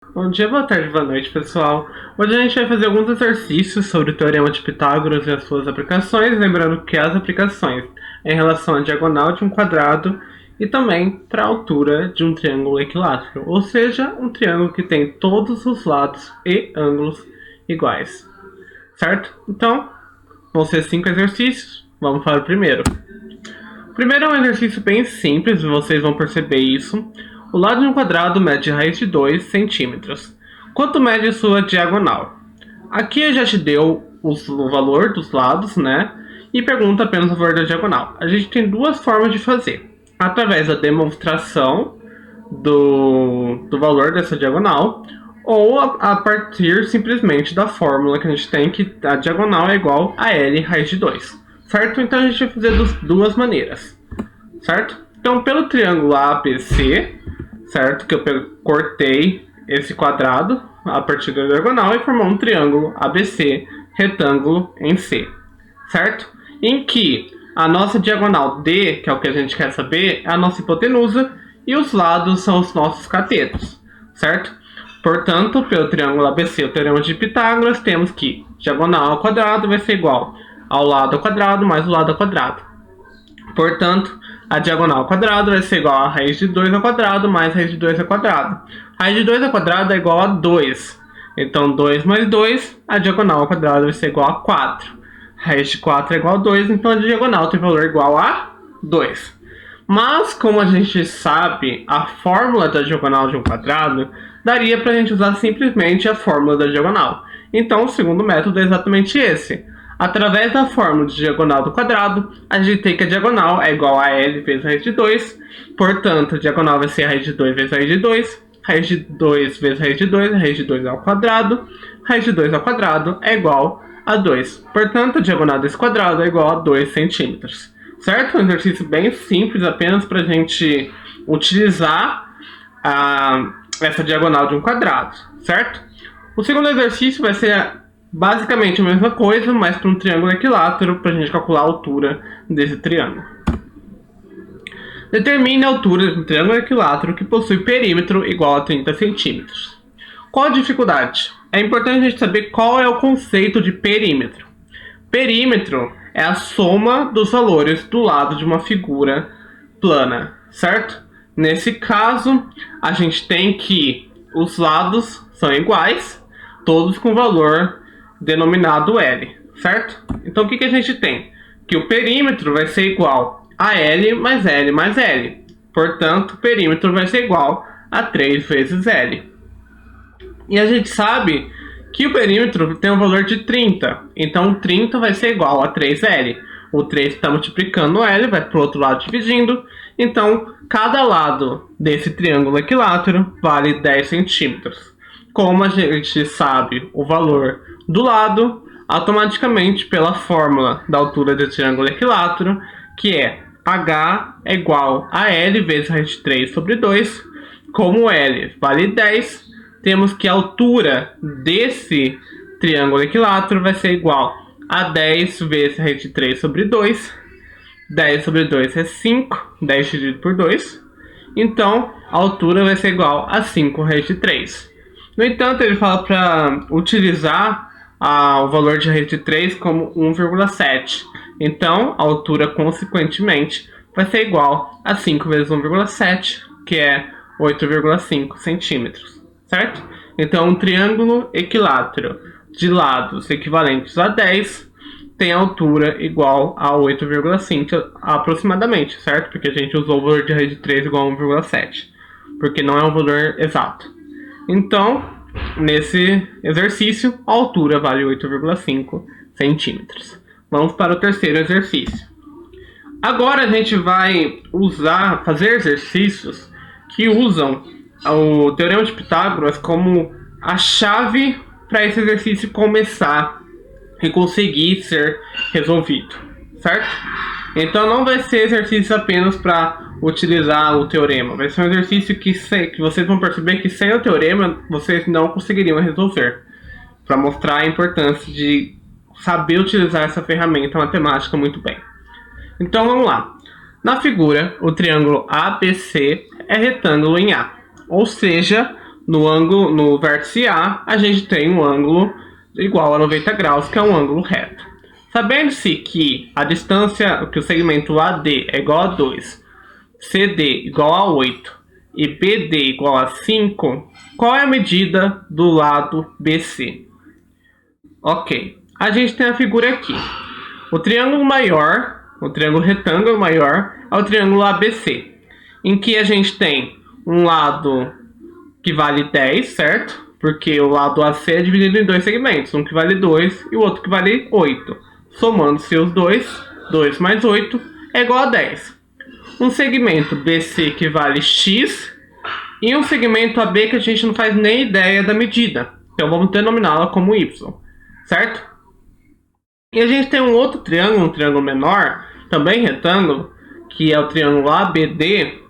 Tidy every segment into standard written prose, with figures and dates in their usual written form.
Bom dia, boa tarde, boa noite, pessoal. Hoje a gente vai fazer alguns exercícios sobre o Teorema de Pitágoras e as suas aplicações, lembrando que as aplicações em relação à diagonal de um quadrado e também para a altura de um triângulo equilátero, ou seja, um triângulo que tem todos os lados e ângulos iguais, certo? Então, vão ser 5 exercícios, vamos para o primeiro. O primeiro é um exercício bem simples, vocês vão perceber isso. O lado de um quadrado mede raiz de 2 centímetros. Quanto mede sua diagonal? Aqui eu já te deu o valor dos lados, né? E pergunta apenas o valor da diagonal. A gente tem duas formas de fazer. Através da demonstração do valor dessa diagonal, ou a partir simplesmente da fórmula que a gente tem, que a diagonal é igual a L raiz de 2. Certo? Então a gente vai fazer das duas maneiras. Certo? Então, pelo triângulo ABC, certo? Que eu cortei esse quadrado a partir da diagonal e formou um triângulo ABC retângulo em C, certo? Em que a nossa diagonal D, que é o que a gente quer saber, é a nossa hipotenusa e os lados são os nossos catetos, certo? Portanto, pelo triângulo ABC, o teorema de Pitágoras, temos que diagonal ao quadrado vai ser igual ao lado ao quadrado mais o lado ao quadrado. Portanto, a diagonal ao quadrado vai ser igual a raiz de 2 ao quadrado mais raiz de 2 ao quadrado. Raiz de 2 ao quadrado é igual a 2. Então, 2 mais 2, a diagonal ao quadrado vai ser igual a 4. Raiz de 4 é igual a 2, então a diagonal tem valor igual a 2. Mas, como a gente sabe, a fórmula da diagonal de um quadrado daria para a gente usar simplesmente a fórmula da diagonal. Então, o segundo método é exatamente esse. Através da fórmula de diagonal do quadrado, a gente tem que a diagonal é igual a L vezes raiz de 2. Portanto, a diagonal vai ser raiz de 2 vezes raiz de 2. Raiz de 2 vezes raiz de 2, raiz de 2 ao quadrado. Raiz de 2 ao quadrado é igual a 2. Portanto, a diagonal desse quadrado é igual a 2 centímetros. Certo? Um exercício bem simples, apenas para a gente utilizar essa diagonal de um quadrado. Certo? O segundo exercício vai ser basicamente a mesma coisa, mas para um triângulo equilátero, para a gente calcular a altura desse triângulo. Determine a altura de um triângulo equilátero que possui perímetro igual a 30 centímetros. Qual a dificuldade? É importante a gente saber qual é o conceito de perímetro. Perímetro é a soma dos valores do lado de uma figura plana, certo? Nesse caso, a gente tem que os lados são iguais, todos com valor denominado L, certo? Então o que a gente tem? Que o perímetro vai ser igual a L mais L mais L. Portanto, o perímetro vai ser igual a 3 vezes L. E a gente sabe que o perímetro tem um valor de 30. Então 30 vai ser igual a 3L. O 3 está multiplicando L, vai para o outro lado dividindo. Então, cada lado desse triângulo equilátero vale 10 centímetros. Como a gente sabe o valor do lado, automaticamente pela fórmula da altura do triângulo equilátero, que é H é igual a L vezes raiz de 3 sobre 2. Como L vale 10, temos que a altura desse triângulo equilátero vai ser igual a 10 vezes raiz de 3 sobre 2. 10 sobre 2 é 5, 10 dividido por 2. Então, a altura vai ser igual a 5 raiz de 3. No entanto, ele fala para utilizar o valor de raiz de 3 como 1,7. Então, a altura, consequentemente, vai ser igual a 5 vezes 1,7, que é 8,5 centímetros, certo? Então, um triângulo equilátero de lados equivalentes a 10 tem altura igual a 8,5 aproximadamente, certo? Porque a gente usou o valor de raiz de 3 igual a 1,7, porque não é um valor exato. Então, nesse exercício, a altura vale 8,5 centímetros. Vamos para o terceiro exercício. Agora a gente vai fazer exercícios que usam o Teorema de Pitágoras como a chave para esse exercício começar e conseguir ser resolvido, certo? Então não vai ser exercício apenas para utilizar o teorema, vai ser um exercício que vocês vão perceber que sem o teorema vocês não conseguiriam resolver, para mostrar a importância de saber utilizar essa ferramenta matemática muito bem. Então vamos lá. Na figura, o triângulo ABC é retângulo em A, ou seja, no vértice A gente tem um ângulo igual a 90 graus, que é um ângulo reto. Sabendo-se que a distância, que o segmento AD é igual a 2, CD igual a 8 e BD igual a 5, qual é a medida do lado BC? Ok, a gente tem a figura aqui. O triângulo maior, o triângulo retângulo maior, é o triângulo ABC, em que a gente tem um lado que vale 10, certo? Porque o lado AC é dividido em dois segmentos, um que vale 2 e o outro que vale 8. Somando-se os dois, 2 mais 8 é igual a 10. Um segmento BC que vale X e um segmento AB que a gente não faz nem ideia da medida. Então vamos denominá-la como Y, certo? E a gente tem um outro triângulo, um triângulo menor, também retângulo, que é o triângulo ABD,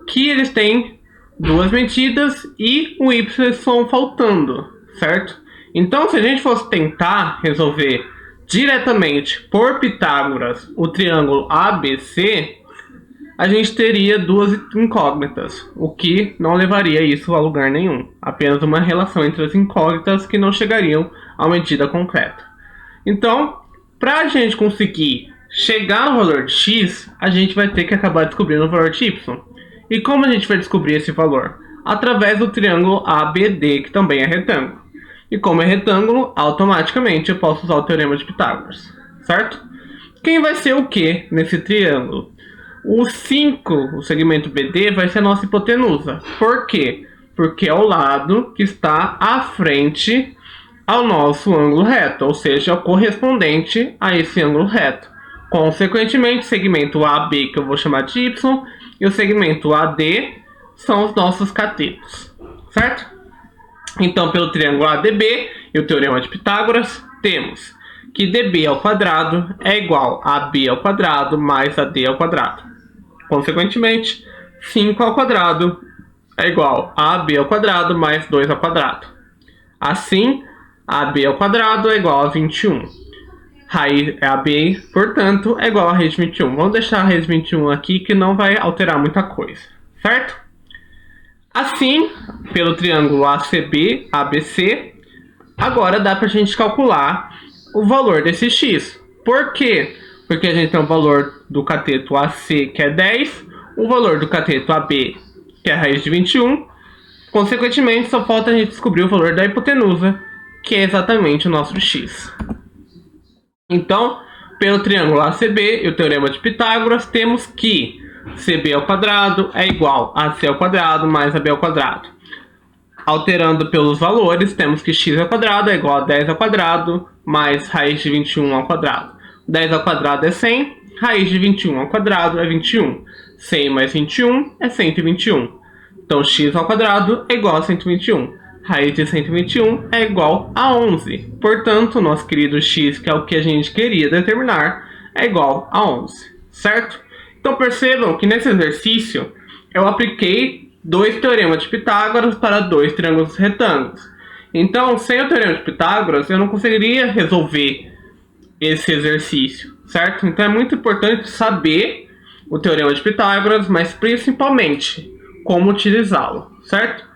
que eles têm duas medidas e um Y faltando, certo? Então, se a gente fosse tentar resolver diretamente por Pitágoras o triângulo ABC, a gente teria duas incógnitas, o que não levaria isso a lugar nenhum. Apenas uma relação entre as incógnitas que não chegariam a uma medida concreta. Então, para a gente conseguir chegar no valor de x, a gente vai ter que acabar descobrindo o valor de y. E como a gente vai descobrir esse valor? Através do triângulo ABD, que também é retângulo. E como é retângulo, automaticamente eu posso usar o teorema de Pitágoras, certo? Quem vai ser o que nesse triângulo? O 5, o segmento BD, vai ser a nossa hipotenusa. Por quê? Porque é o lado que está à frente ao nosso ângulo reto, ou seja, o correspondente a esse ângulo reto. Consequentemente, o segmento AB, que eu vou chamar de Y, e o segmento AD são os nossos catetos, certo? Então, pelo triângulo ADB e o teorema de Pitágoras, temos que DB ao quadrado é igual a AB ao quadrado mais AD ao quadrado. Consequentemente, 5 ao quadrado é igual a AB ao quadrado mais 2 ao quadrado. Assim, AB ao quadrado é igual a 21. Raiz AB, portanto, é igual a raiz de 21. Vamos deixar a raiz de 21 aqui, que não vai alterar muita coisa, certo? Assim, pelo triângulo ACB, ABC, agora dá para a gente calcular o valor desse x. Por quê? Porque a gente tem o valor do cateto AC, que é 10, o valor do cateto AB, que é a raiz de 21. Consequentemente, só falta a gente descobrir o valor da hipotenusa, que é exatamente o nosso x. Então, pelo triângulo ACB e o teorema de Pitágoras, temos que CB ao quadrado é igual a C ao quadrado mais AB ao quadrado. Alterando pelos valores, temos que x ao quadrado é igual a 10 ao quadrado mais raiz de 21 ao quadrado. 10 ao quadrado é 100, raiz de 21 ao quadrado é 21. 100 mais 21 é 121. Então, x ao quadrado é igual a 121. Raiz de 121 é igual a 11. Portanto, nosso querido x, que é o que a gente queria determinar, é igual a 11, certo? Então, percebam que nesse exercício eu apliquei dois teoremas de Pitágoras para dois triângulos retângulos. Então, sem o teorema de Pitágoras, eu não conseguiria resolver esse exercício, certo? Então, é muito importante saber o teorema de Pitágoras, mas principalmente como utilizá-lo, certo?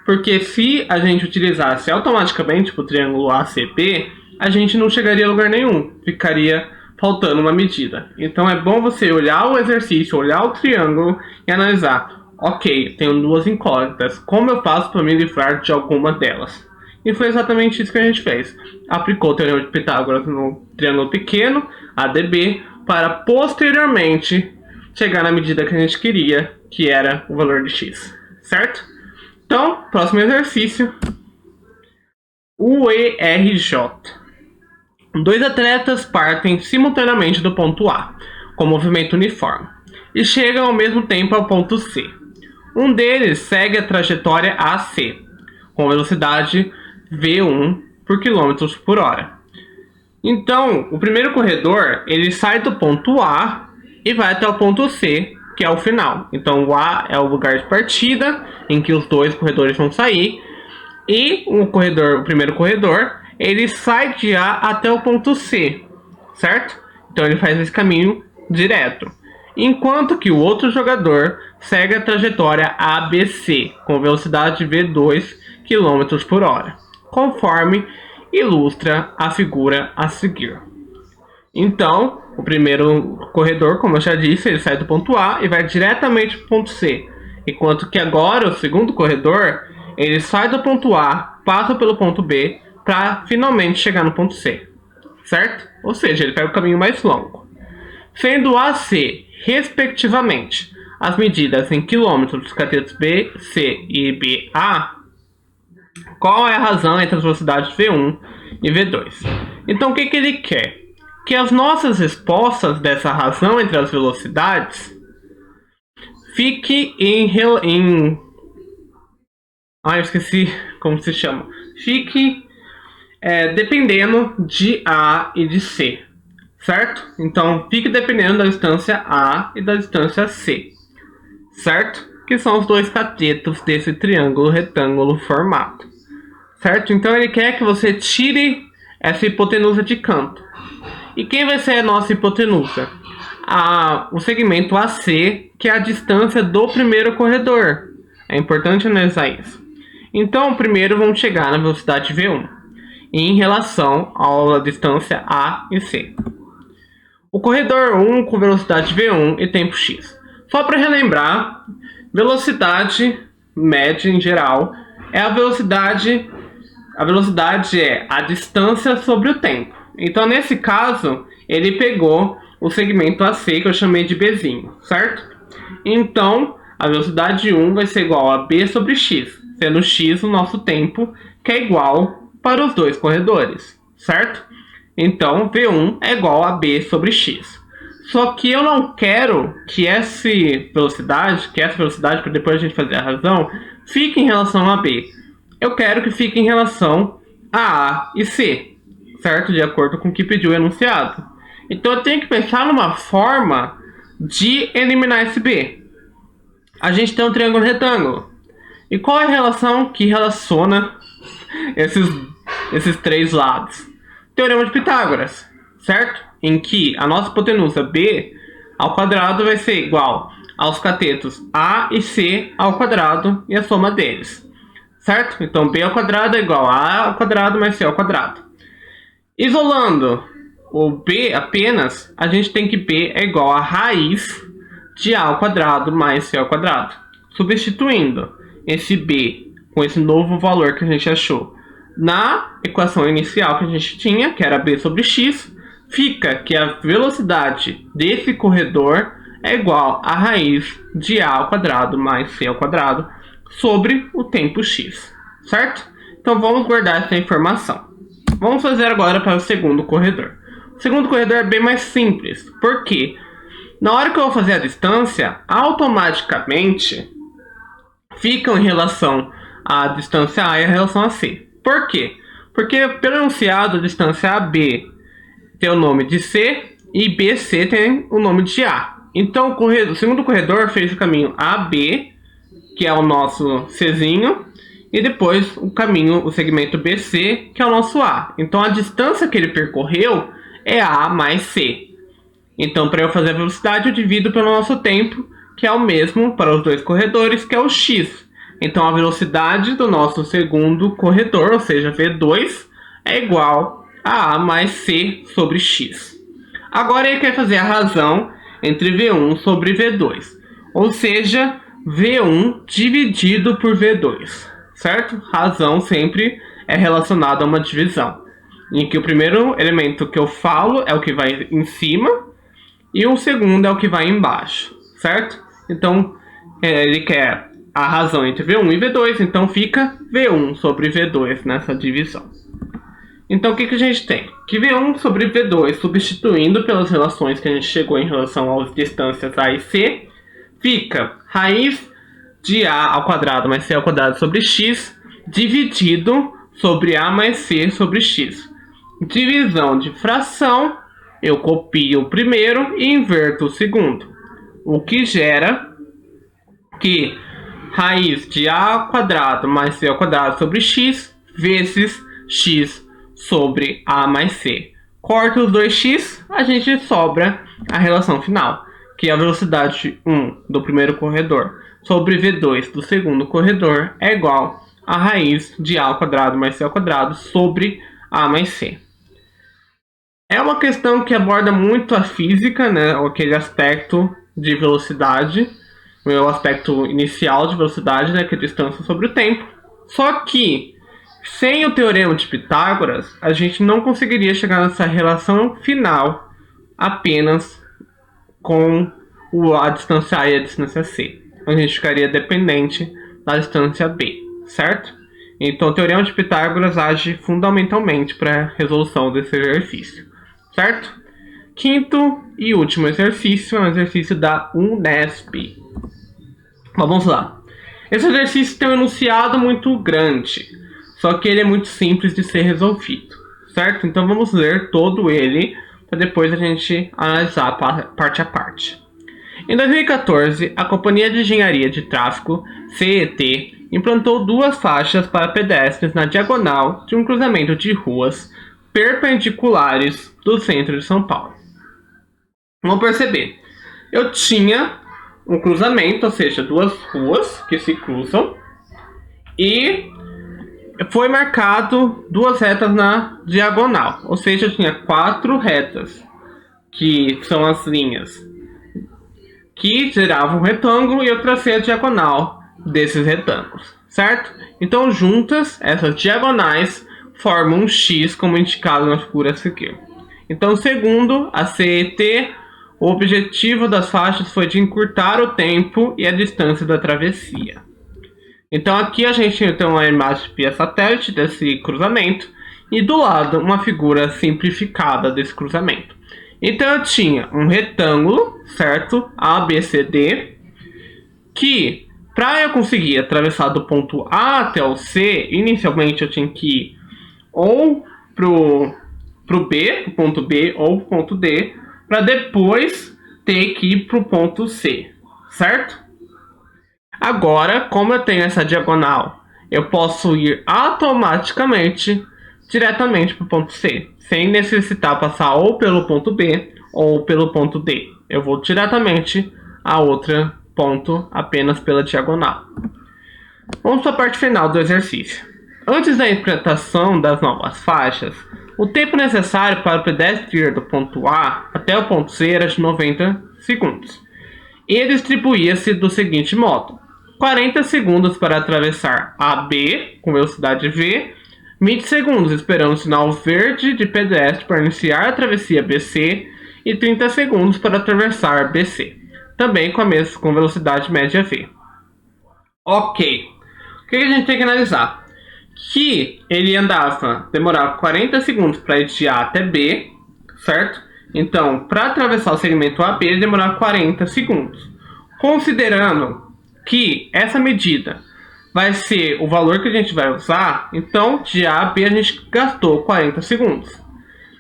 Porque se a gente utilizasse automaticamente o triângulo ACP, a gente não chegaria a lugar nenhum, ficaria faltando uma medida. Então é bom você olhar o exercício, olhar o triângulo e analisar. Ok, tenho duas incógnitas, como eu faço para me livrar de alguma delas? E foi exatamente isso que a gente fez. Aplicou o teorema de Pitágoras no triângulo pequeno, ADB, para posteriormente chegar na medida que a gente queria, que era o valor de x, certo? Então, próximo exercício. UERJ. Dois atletas partem simultaneamente do ponto A, com movimento uniforme, e chegam ao mesmo tempo ao ponto C. Um deles segue a trajetória AC, com velocidade V1 por km por hora. Então, o primeiro corredor, ele sai do ponto A e vai até o ponto C, que é o final. Então, o A é o lugar de partida, em que os dois corredores vão sair, e o primeiro corredor, ele sai de A até o ponto C, certo? Então ele faz esse caminho direto. enquanto que o outro jogador segue a trajetória ABC com velocidade de V2 km por hora, conforme ilustra a figura a seguir. Então, o primeiro corredor, como eu já disse, ele sai do ponto A e vai diretamente para o ponto C, enquanto que agora o segundo corredor, ele sai do ponto A, passa pelo ponto B para finalmente chegar no ponto C, certo? Ou seja, ele pega o caminho mais longo. Sendo AC, respectivamente, as medidas em quilômetros dos catetos B, C e BA, qual é a razão entre as velocidades V1 e V2? Então, o que ele quer? Que as nossas respostas dessa razão entre as velocidades fique eu esqueci como se chama. Fique dependendo de A e de C, certo? Então, fique dependendo da distância A e da distância C, certo? Que são os dois catetos desse triângulo retângulo formado, certo? Então, ele quer que você tire essa hipotenusa de canto. E quem vai ser a nossa hipotenusa? O segmento AC, que é a distância do primeiro corredor. É importante analisar isso. Então, primeiro vamos chegar na velocidade V1 em relação à distância A e C. O corredor 1 com velocidade V1 e tempo x. Só para relembrar, velocidade média em geral é a velocidade. A velocidade é a distância sobre o tempo. Então, nesse caso, ele pegou o segmento AC, que eu chamei de Bzinho, certo? Então, a velocidade 1 vai ser igual a B sobre x, sendo x o nosso tempo, que é igual para os dois corredores, certo? Então, V1 é igual a B sobre x. Só que eu não quero que essa velocidade, para depois a gente fazer a razão, fique em relação a B. Eu quero que fique em relação a A e C, certo? De acordo com o que pediu o enunciado. Então eu tenho que pensar numa forma de eliminar esse B. A gente tem um triângulo retângulo. E qual é a relação que relaciona esses três lados? Teorema de Pitágoras, certo? Em que a nossa hipotenusa B ao quadrado vai ser igual aos catetos A e C ao quadrado e a soma deles, certo? Então B ao quadrado é igual a A ao quadrado mais C ao quadrado. Isolando o B apenas, a gente tem que B é igual a raiz de A ao quadrado mais C ao quadrado. Substituindo esse B com esse novo valor que a gente achou na equação inicial que a gente tinha, que era B sobre x, fica que a velocidade desse corredor é igual a raiz de A ao quadrado mais C ao quadrado sobre o tempo x, certo? Então vamos guardar essa informação. Vamos fazer agora para o segundo corredor. O segundo corredor é bem mais simples. Por quê? Na hora que eu vou fazer a distância, automaticamente ficam em relação à distância A e a relação a C. Por quê? Porque pelo enunciado, a distância AB tem o nome de C e BC tem o nome de A. Então o segundo corredor fez o caminho AB, que é o nosso Czinho, e depois o segmento BC, que é o nosso A. Então a distância que ele percorreu é A mais C. Então, para eu fazer a velocidade, eu divido pelo nosso tempo, que é o mesmo para os dois corredores, que é o x. Então a velocidade do nosso segundo corredor, ou seja, V2, é igual a A mais C sobre x. Agora ele quer fazer a razão entre V1 sobre V2, ou seja, V1 dividido por V2. Certo? Razão sempre é relacionada a uma divisão, em que o primeiro elemento que eu falo é o que vai em cima e o segundo é o que vai embaixo, certo? Então, ele quer a razão entre V1 e V2, então fica V1 sobre V2 nessa divisão. Então, o que a gente tem? Que V1 sobre V2, substituindo pelas relações que a gente chegou em relação às distâncias A e C, fica raiz de A ao quadrado mais C ao quadrado sobre x, dividido sobre A mais C sobre x. Divisão de fração, eu copio o primeiro e inverto o segundo. O que gera que raiz de A ao quadrado mais C ao quadrado sobre x, vezes x sobre A mais C. Corta os dois x, a gente sobra a relação final, que a velocidade 1 do primeiro corredor sobre V2 do segundo corredor é igual a raiz de A ao quadrado mais C ao quadrado sobre A mais C. É uma questão que aborda muito a física, né? Aquele aspecto de velocidade, o aspecto inicial de velocidade, né? Que é a distância sobre o tempo. Só que, sem o teorema de Pitágoras, a gente não conseguiria chegar nessa relação final apenas com a distância A e a distância C. A gente ficaria dependente da distância B, certo? Então, o teorema de Pitágoras age fundamentalmente para a resolução desse exercício, certo? Quinto e último exercício é um exercício da Unesp. Vamos lá. Esse exercício tem um enunciado muito grande, só que ele é muito simples de ser resolvido, certo? Então vamos ler todo ele para depois a gente analisar parte a parte. Em 2014, a Companhia de Engenharia de Tráfego, CET, implantou 2 faixas para pedestres na diagonal de um cruzamento de ruas perpendiculares do centro de São Paulo. Vamos perceber, eu tinha um cruzamento, ou seja, 2 ruas que se cruzam, e foi marcado 2 retas na diagonal, ou seja, eu tinha 4 retas, que são as linhas que geravam um retângulo, e eu tracei a diagonal desses retângulos, certo? Então, juntas, essas diagonais formam um X, como indicado na figura a seguir. Então, segundo a CET, o objetivo das faixas foi de encurtar o tempo e a distância da travessia. Então, aqui a gente tem uma imagem via satélite desse cruzamento, e do lado uma figura simplificada desse cruzamento. Então eu tinha um retângulo, certo? ABCD, que para eu conseguir atravessar do ponto A até o C, inicialmente eu tinha que ir ou pro ponto B, ou pro ponto D, para depois ter que ir pro ponto C, certo? Agora, como eu tenho essa diagonal, eu posso ir automaticamente diretamente para o ponto C, sem necessitar passar ou pelo ponto B ou pelo ponto D. Eu vou diretamente a outro ponto apenas pela diagonal. Vamos para a parte final do exercício. Antes da implantação das novas faixas, o tempo necessário para o pedestre ir do ponto A até o ponto C era de 90 segundos. E distribuía-se do seguinte modo: 40 segundos para atravessar AB com velocidade V, 20 segundos esperando o sinal verde de pedestre para iniciar a travessia BC e 30 segundos para atravessar BC, também com velocidade média V. Ok, o que a gente tem que analisar? Que ele demorava 40 segundos para ir de A até B, certo? Então, para atravessar o segmento AB, ele demorava 40 segundos. Considerando que essa medida vai ser o valor que a gente vai usar, então de A a B a gente gastou 40 segundos.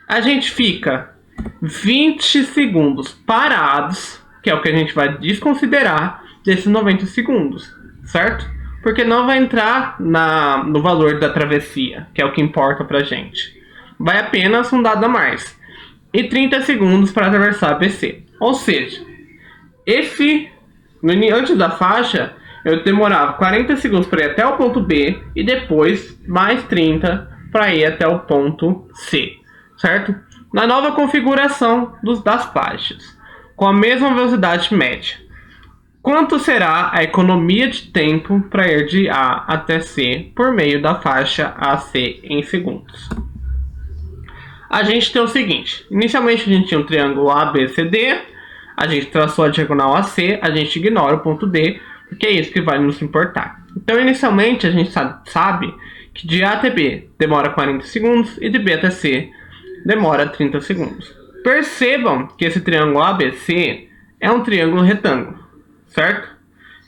A gente fica 20 segundos parados, que é o que a gente vai desconsiderar desses 90 segundos, certo? Porque não vai entrar no valor da travessia, que é o que importa pra gente. Vai apenas um dado a mais. E 30 segundos para atravessar a BC. Ou seja, antes da faixa, eu demorava 40 segundos para ir até o ponto B e depois mais 30 para ir até o ponto C, certo? Na nova configuração das faixas, com a mesma velocidade média, quanto será a economia de tempo para ir de A até C por meio da faixa AC em segundos? A gente tem o seguinte: inicialmente a gente tinha um triângulo ABCD, a gente traçou a diagonal AC, a gente ignora o ponto D, porque é isso que vai nos importar. Então, inicialmente, a gente sabe que de A até B demora 40 segundos e de B até C demora 30 segundos. Percebam que esse triângulo ABC é um triângulo retângulo, certo?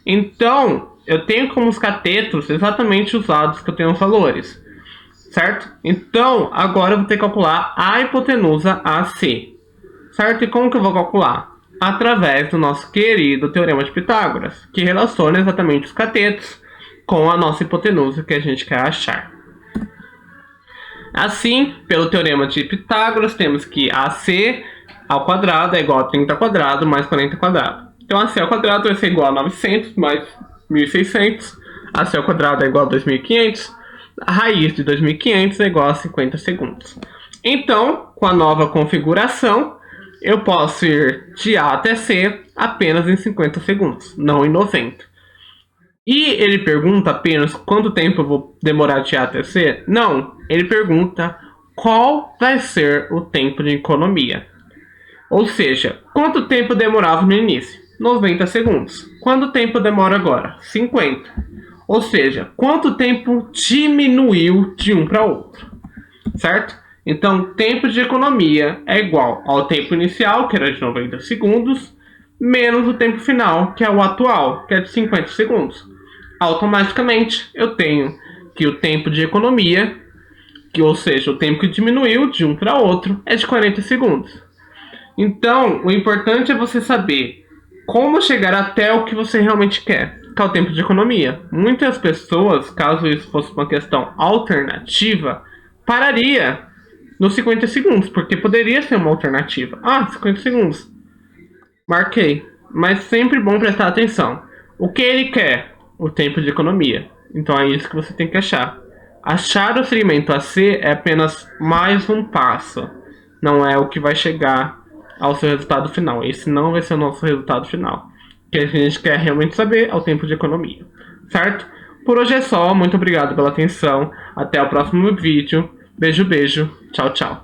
Então, eu tenho como os catetos exatamente os lados que eu tenho os valores, certo? Então, agora eu vou ter que calcular a hipotenusa AC, certo? E como que eu vou calcular? Através do nosso querido Teorema de Pitágoras, que relaciona exatamente os catetos com a nossa hipotenusa que a gente quer achar. Assim, pelo Teorema de Pitágoras, temos que AC, ao quadrado é igual a 30 ao quadrado mais 40 ao quadrado. Então AC ao quadrado vai ser igual a 900 mais 1600. AC ao quadrado é igual a 2500. A raiz de 2500 é igual a 50 segundos. Então, com a nova configuração, eu posso ir de A até C apenas em 50 segundos, não em 90. E ele pergunta apenas quanto tempo eu vou demorar de A até C? Não, ele pergunta qual vai ser o tempo de economia. Ou seja, quanto tempo demorava no início? 90 segundos. Quanto tempo demora agora? 50. Ou seja, quanto tempo diminuiu de um para outro, certo? Então, tempo de economia é igual ao tempo inicial, que era de 90 segundos, menos o tempo final, que é o atual, que é de 50 segundos. Automaticamente, eu tenho que o tempo de economia, ou seja, o tempo que diminuiu de um para outro, é de 40 segundos. Então, o importante é você saber como chegar até o que você realmente quer, que é o tempo de economia. Muitas pessoas, caso isso fosse uma questão alternativa, pararia nos 50 segundos, porque poderia ser uma alternativa. 50 segundos. Marquei. Mas sempre bom prestar atenção. O que ele quer? O tempo de economia. Então é isso que você tem que achar. Achar o segmento AC é apenas mais um passo. Não é o que vai chegar ao seu resultado final. Esse não vai ser o nosso resultado final. O que a gente quer realmente saber é o tempo de economia. Certo? Por hoje é só. Muito obrigado pela atenção. Até o próximo vídeo. Beijo, beijo. Tchau, tchau.